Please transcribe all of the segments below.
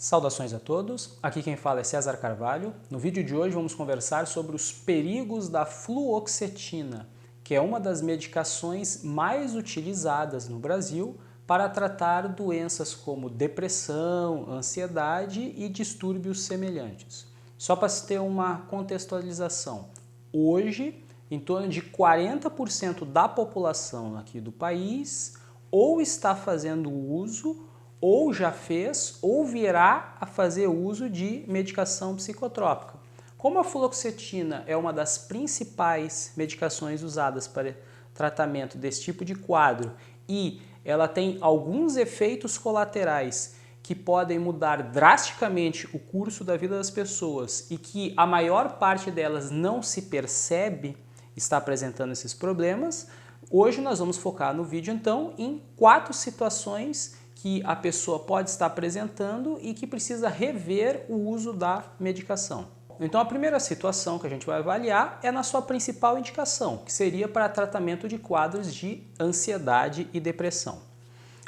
Saudações a todos, aqui quem fala é César Carvalho. No vídeo de hoje vamos conversar sobre os perigos da fluoxetina, que é uma das medicações mais utilizadas no Brasil para tratar doenças como depressão, ansiedade e distúrbios semelhantes. Só para se ter uma contextualização, hoje em torno de 40% da população aqui do país ou está fazendo uso ou já fez, ou virá a fazer uso de medicação psicotrópica. Como a fluoxetina é uma das principais medicações usadas para tratamento desse tipo de quadro e ela tem alguns efeitos colaterais que podem mudar drasticamente o curso da vida das pessoas e que a maior parte delas não se percebe está apresentando esses problemas, hoje nós vamos focar no vídeo então em 4 situações que a pessoa pode estar apresentando e que precisa rever o uso da medicação. Então a primeira situação que a gente vai avaliar é na sua principal indicação, que seria para tratamento de quadros de ansiedade e depressão.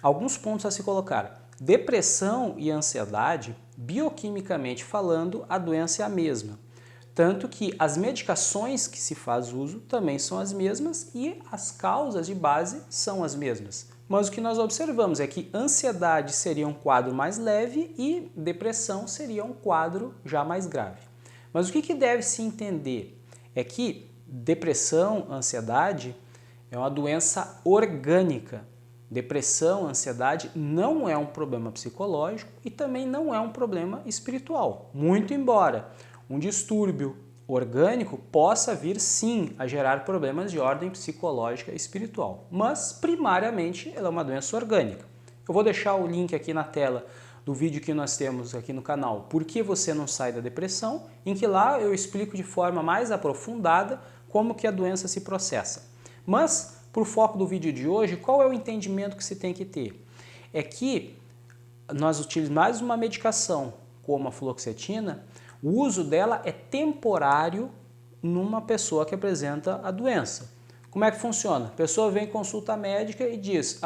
Alguns pontos a se colocar. Depressão e ansiedade, bioquimicamente falando, a doença é a mesma. Tanto que as medicações que se faz uso também são as mesmas e as causas de base são as mesmas. Mas o que nós observamos é que ansiedade seria um quadro mais leve e depressão seria um quadro já mais grave. Mas o que deve se entender é que depressão, ansiedade é uma doença orgânica. Depressão, ansiedade não é um problema psicológico e também não é um problema espiritual. Muito embora um distúrbio orgânico possa vir sim a gerar problemas de ordem psicológica e espiritual, mas primariamente ela é uma doença orgânica. Eu vou deixar o link aqui na tela do vídeo que nós temos aqui no canal, Por que você não sai da depressão, em que lá eu explico de forma mais aprofundada como que a doença se processa. Mas, por foco do vídeo de hoje, qual é o entendimento que se tem que ter? É que nós utilizamos mais uma medicação, como a fluoxetina, o uso dela é temporário numa pessoa que apresenta a doença. Como é que funciona? A pessoa vem em consulta médica e diz: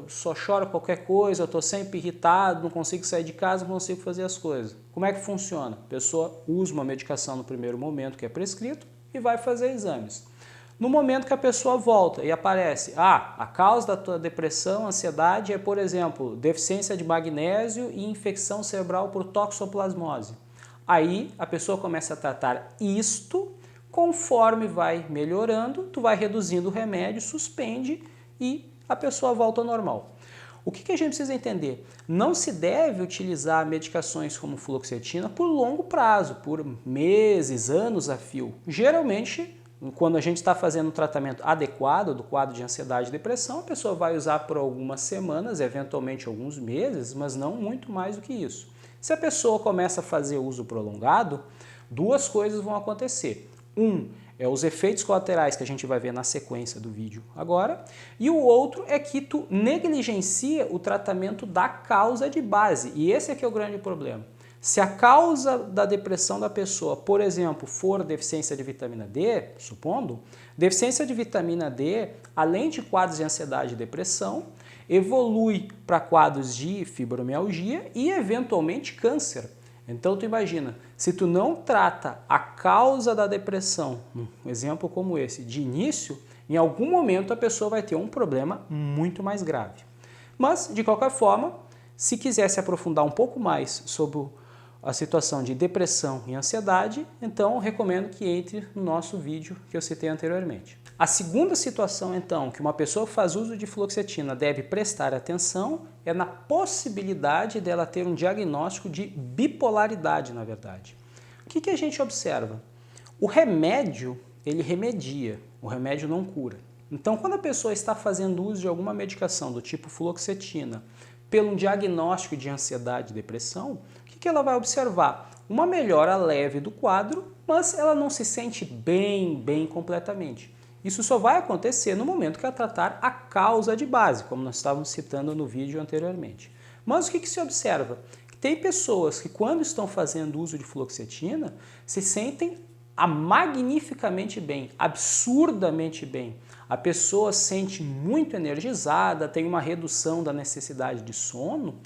só choro qualquer coisa, eu estou sempre irritado, não consigo sair de casa, não consigo fazer as coisas. Como é que funciona? A pessoa usa uma medicação no primeiro momento que é prescrito e vai fazer exames. No momento que a pessoa volta e aparece, a causa da tua depressão, ansiedade é, por exemplo, deficiência de magnésio e infecção cerebral por toxoplasmose. Aí a pessoa começa a tratar isto, conforme vai melhorando, tu vai reduzindo o remédio, suspende e a pessoa volta ao normal. O que a gente precisa entender? Não se deve utilizar medicações como fluoxetina por longo prazo, por meses, anos a fio. Geralmente, quando a gente está fazendo um tratamento adequado do quadro de ansiedade e depressão, a pessoa vai usar por algumas semanas, eventualmente alguns meses, mas não muito mais do que isso. Se a pessoa começa a fazer uso prolongado, 2 coisas vão acontecer. É os efeitos colaterais que a gente vai ver na sequência do vídeo agora, e o outro é que tu negligencia o tratamento da causa de base, e esse aqui é o grande problema. Se a causa da depressão da pessoa, por exemplo, for deficiência de vitamina D, supondo, deficiência de vitamina D, além de quadros de ansiedade e depressão, evolui para quadros de fibromialgia e eventualmente câncer. Então tu imagina, se tu não trata a causa da depressão, um exemplo como esse, de início, em algum momento a pessoa vai ter um problema muito mais grave. Mas, de qualquer forma, se quiser se aprofundar um pouco mais sobre a situação de depressão e ansiedade, então recomendo que entre no nosso vídeo que eu citei anteriormente. A segunda situação, então, que uma pessoa que faz uso de fluoxetina deve prestar atenção é na possibilidade dela ter um diagnóstico de bipolaridade, na verdade. O que a gente observa? O remédio, ele remedia, o remédio não cura. Então, quando a pessoa está fazendo uso de alguma medicação do tipo fluoxetina pelo diagnóstico de ansiedade e depressão, o que ela vai observar? Uma melhora leve do quadro, mas ela não se sente bem completamente. Isso só vai acontecer no momento que ela tratar a causa de base, como nós estávamos citando no vídeo anteriormente. Mas o que se observa? Tem pessoas que, quando estão fazendo uso de fluoxetina, se sentem magnificamente bem, absurdamente bem. A pessoa se sente muito energizada, tem uma redução da necessidade de sono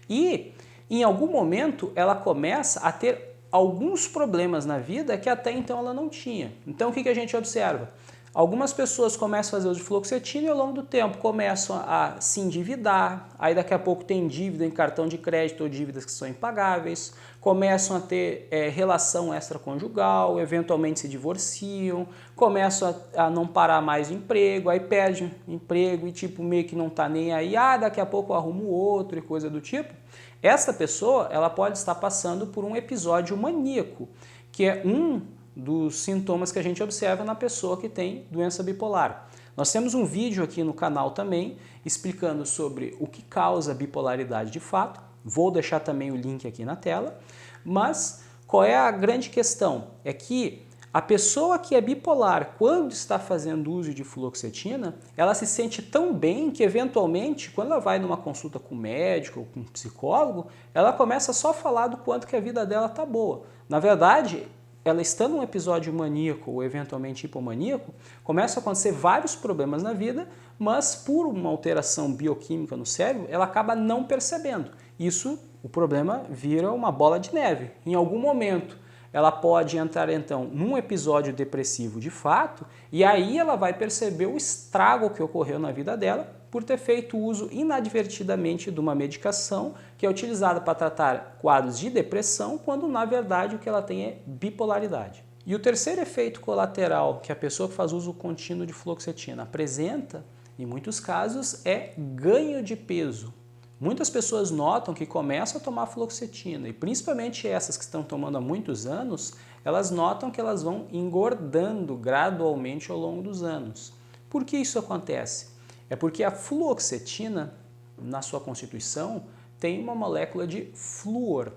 e em algum momento ela começa a ter alguns problemas na vida que até então ela não tinha. Então o que a gente observa? Algumas pessoas começam a fazer uso de fluoxetina e ao longo do tempo começam a se endividar, aí daqui a pouco tem dívida em cartão de crédito ou dívidas que são impagáveis, começam a ter relação extraconjugal, eventualmente se divorciam, começam a não parar mais o emprego, aí perde o emprego e tipo meio que não tá nem aí, daqui a pouco eu arrumo outro e coisa do tipo. Essa pessoa ela pode estar passando por um episódio maníaco, que é um dos sintomas que a gente observa na pessoa que tem doença bipolar. Nós temos um vídeo aqui no canal também explicando sobre o que causa bipolaridade de fato. Vou deixar também o link aqui na tela. Mas qual é a grande questão? É que a pessoa que é bipolar, quando está fazendo uso de fluoxetina, ela se sente tão bem que, eventualmente, quando ela vai numa consulta com um médico ou com um psicólogo, ela começa só a falar do quanto que a vida dela está boa. Na verdade, ela estando num episódio maníaco ou eventualmente hipomaníaco, começam a acontecer vários problemas na vida, mas por uma alteração bioquímica no cérebro, ela acaba não percebendo. Isso, o problema vira uma bola de neve. Em algum momento, ela pode entrar então num episódio depressivo de fato, e aí ela vai perceber o estrago que ocorreu na vida dela por ter feito uso inadvertidamente de uma medicação que é utilizada para tratar quadros de depressão, quando na verdade o que ela tem é bipolaridade. E o terceiro efeito colateral que a pessoa que faz uso contínuo de fluoxetina apresenta, em muitos casos, é ganho de peso. Muitas pessoas notam que começam a tomar fluoxetina, e principalmente essas que estão tomando há muitos anos, elas notam que elas vão engordando gradualmente ao longo dos anos. Por que isso acontece? É porque a fluoxetina, na sua constituição, tem uma molécula de flúor.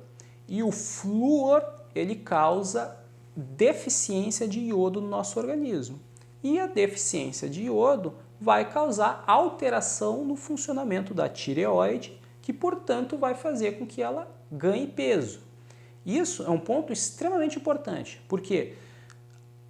E o flúor, ele causa deficiência de iodo no nosso organismo. E a deficiência de iodo vai causar alteração no funcionamento da tireoide, que, portanto, vai fazer com que ela ganhe peso. Isso é um ponto extremamente importante, porque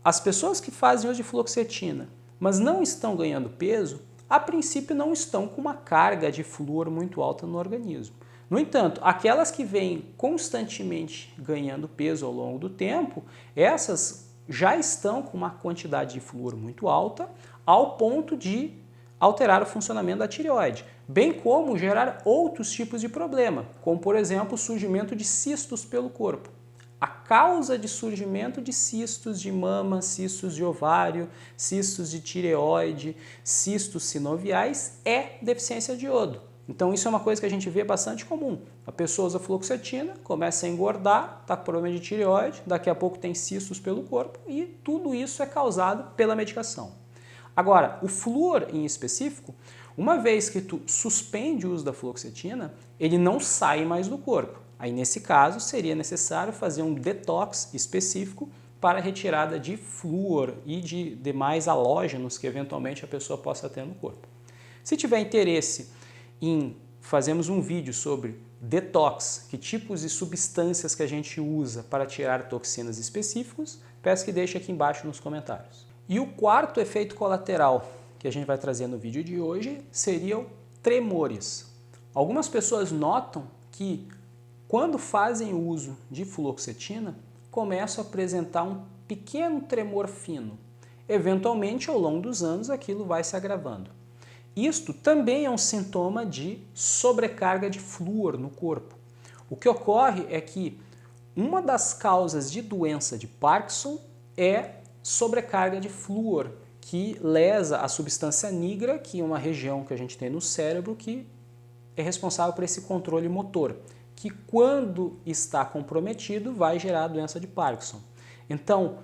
as pessoas que fazem uso de fluoxetina, mas não estão ganhando peso, a princípio não estão com uma carga de flúor muito alta no organismo. No entanto, aquelas que vêm constantemente ganhando peso ao longo do tempo, essas já estão com uma quantidade de flúor muito alta, ao ponto de alterar o funcionamento da tireoide, bem como gerar outros tipos de problema, como por exemplo o surgimento de cistos pelo corpo. A causa de surgimento de cistos de mama, cistos de ovário, cistos de tireoide, cistos sinoviais é deficiência de iodo. Então isso é uma coisa que a gente vê bastante comum. A pessoa usa fluoxetina, começa a engordar, está com problema de tireoide, daqui a pouco tem cistos pelo corpo e tudo isso é causado pela medicação. Agora, o flúor em específico, uma vez que tu suspende o uso da fluoxetina, ele não sai mais do corpo. Aí, nesse caso, seria necessário fazer um detox específico para a retirada de flúor e de demais halógenos que eventualmente a pessoa possa ter no corpo. Se tiver interesse em fazermos um vídeo sobre detox, que tipos de substâncias que a gente usa para tirar toxinas específicos, peço que deixe aqui embaixo nos comentários. E o quarto efeito colateral que a gente vai trazer no vídeo de hoje seriam tremores. Algumas pessoas notam que quando fazem uso de fluoxetina, começam a apresentar um pequeno tremor fino. Eventualmente, ao longo dos anos, aquilo vai se agravando. Isto também é um sintoma de sobrecarga de flúor no corpo. O que ocorre é que uma das causas de doença de Parkinson é sobrecarga de flúor, que lesa a substância nigra, que é uma região que a gente tem no cérebro que é responsável por esse controle motor, que quando está comprometido vai gerar a doença de Parkinson. Então,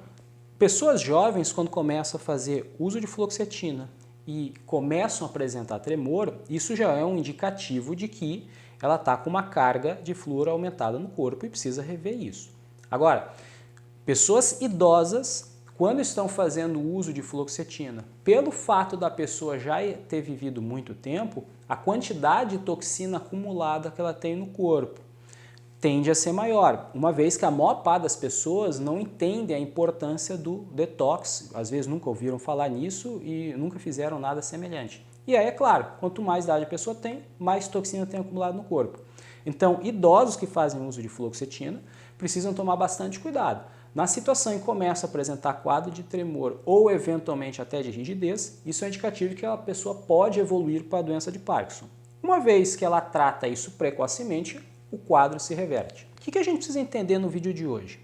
pessoas jovens, quando começam a fazer uso de fluoxetina e começam a apresentar tremor, isso já é um indicativo de que ela está com uma carga de flúor aumentada no corpo e precisa rever isso. Agora, pessoas idosas, quando estão fazendo uso de fluoxetina, pelo fato da pessoa já ter vivido muito tempo, a quantidade de toxina acumulada que ela tem no corpo tende a ser maior, uma vez que a maior parte das pessoas não entende a importância do detox, às vezes nunca ouviram falar nisso e nunca fizeram nada semelhante. E aí, é claro, quanto mais idade a pessoa tem, mais toxina tem acumulado no corpo. Então, idosos que fazem uso de fluoxetina precisam tomar bastante cuidado. Na situação em que começa a apresentar quadro de tremor ou eventualmente até de rigidez, isso é indicativo de que a pessoa pode evoluir para a doença de Parkinson. Uma vez que ela trata isso precocemente, o quadro se reverte. O que a gente precisa entender no vídeo de hoje?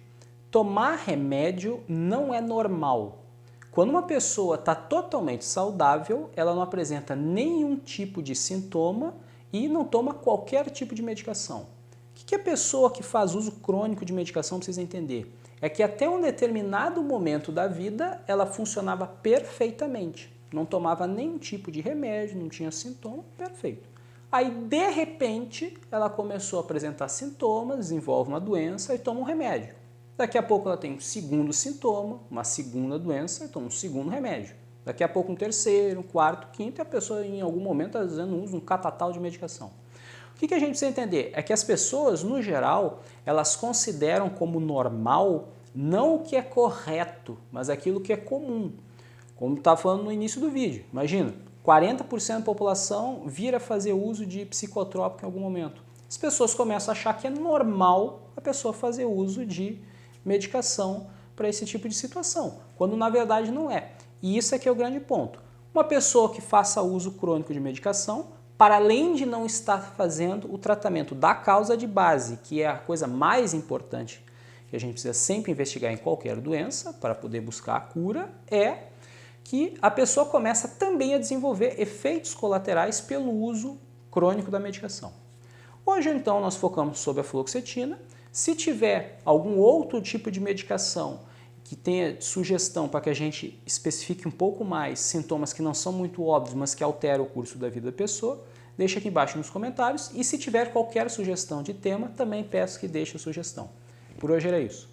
Tomar remédio não é normal. Quando uma pessoa está totalmente saudável, ela não apresenta nenhum tipo de sintoma e não toma qualquer tipo de medicação. O que a pessoa que faz uso crônico de medicação precisa entender? É que até um determinado momento da vida ela funcionava perfeitamente. Não tomava nenhum tipo de remédio, não tinha sintoma, perfeito. Aí, de repente, ela começou a apresentar sintomas, desenvolve uma doença e toma um remédio. Daqui a pouco ela tem um segundo sintoma, uma segunda doença e toma um segundo remédio. Daqui a pouco um terceiro, um quarto, quinto e a pessoa em algum momento está fazendo uso de um catatal de medicação. O que a gente precisa entender? É que as pessoas, no geral, elas consideram como normal não o que é correto, mas aquilo que é comum. Como estava falando no início do vídeo. Imagina, 40% da população vira fazer uso de psicotrópico em algum momento. As pessoas começam a achar que é normal a pessoa fazer uso de medicação para esse tipo de situação, quando na verdade não é. E isso é que é o grande ponto. Uma pessoa que faça uso crônico de medicação, para além de não estar fazendo o tratamento da causa de base, que é a coisa mais importante que a gente precisa sempre investigar em qualquer doença para poder buscar a cura, é que a pessoa começa também a desenvolver efeitos colaterais pelo uso crônico da medicação. Hoje, então, nós focamos sobre a fluoxetina. Se tiver algum outro tipo de medicação que tenha sugestão para que a gente especifique um pouco mais sintomas que não são muito óbvios, mas que alteram o curso da vida da pessoa, deixa aqui embaixo nos comentários. E se tiver qualquer sugestão de tema, também peço que deixe a sugestão. Por hoje era isso.